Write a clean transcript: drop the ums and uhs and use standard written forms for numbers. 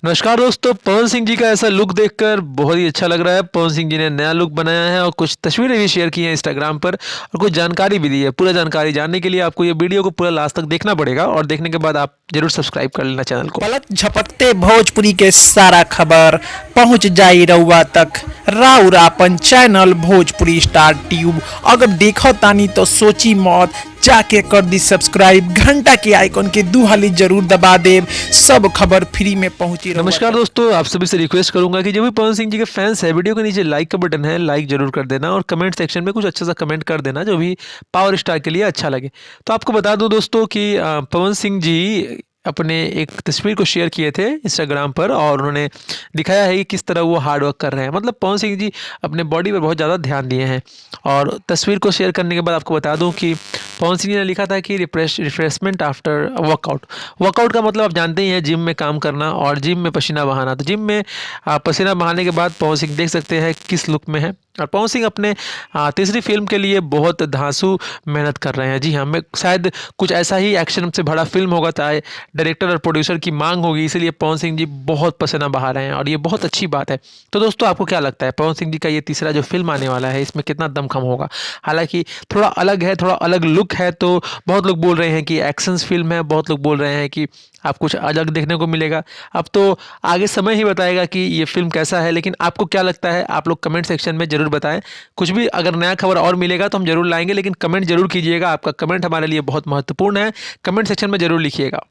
नमस्कार दोस्तों, पवन सिंह जी का ऐसा लुक देखकर बहुत ही अच्छा लग रहा है। पवन सिंह जी ने नया लुक बनाया है और कुछ तस्वीरें भी शेयर की हैं इंस्टाग्राम पर और कुछ जानकारी भी दी है। पूरा जानकारी जानने के लिए आपको ये वीडियो को पूरा लास्ट तक देखना पड़ेगा और देखने के बाद आप जरूर सब्सक्राइब कर लेना चैनल को। पलक झपकते भोजपुरी के सारा खबर पहुंच जाई रउआ तक। राउर आपन चैनल भोजपुरी स्टार ट्यूब अगर देखो तानी तो सोची मौत, जाके कर दी सब्सक्राइब, घंटा के आइकन के दू हाली जरूर दबा देव। सब खबर फ्री में पहुंची रउआ नमस्कार तक। दोस्तों, आप सभी से रिक्वेस्ट करूंगा कि जो भी पवन सिंह जी के फैंस है, वीडियो के नीचे लाइक का बटन है, लाइक जरूर कर देना और कमेंट सेक्शन में कुछ अच्छा सा कमेंट कर देना जो भी पावर स्टार के लिए अच्छा लगे। तो आपको बता दूं दोस्तों कि पवन सिंह जी अपने एक तस्वीर को शेयर किए थे इंस्टाग्राम पर और उन्होंने दिखाया है कि किस तरह वो हार्ड वर्क कर रहे हैं। मतलब पवन सिंह जी अपने बॉडी पर बहुत ज़्यादा ध्यान दिए हैं। और तस्वीर को शेयर करने के बाद आपको बता दूं कि पवन सिंह जी ने लिखा था कि रिफ्रेशमेंट आफ्टर वर्कआउट। वर्कआउट का मतलब आप जानते ही हैं, जिम में काम करना और जिम में पसीना बहाना। तो जिम में पसीना बहाने के बाद पवन सिंह देख सकते हैं किस लुक में है। और पवन सिंह अपने तीसरी फिल्म के लिए बहुत धांसू मेहनत कर रहे हैं। जी हाँ, मैं शायद कुछ ऐसा ही एक्शन से भरा फिल्म होगा, चाहे डायरेक्टर और प्रोड्यूसर की मांग होगी, इसीलिए पवन सिंह जी बहुत पसीना बहा रहे हैं और ये बहुत अच्छी बात है। तो दोस्तों, आपको क्या लगता है पवन सिंह जी का ये तीसरा जो फिल्म आने वाला है, इसमें कितना दमखम होगा? हालांकि थोड़ा अलग है, थोड़ा अलग लुक है, तो बहुत लोग बोल रहे हैं कि एक्शन फिल्म है, बहुत लोग बोल रहे हैं कि आप कुछ अलग देखने को मिलेगा। अब तो आगे समय ही बताएगा कि ये फिल्म कैसा है, लेकिन आपको क्या लगता है आप लोग कमेंट सेक्शन में ज़रूर बताएं। कुछ भी अगर नया खबर और मिलेगा तो हम ज़रूर लाएंगे, लेकिन कमेंट जरूर कीजिएगा। आपका कमेंट हमारे लिए बहुत महत्वपूर्ण है। कमेंट सेक्शन में ज़रूर लिखिएगा।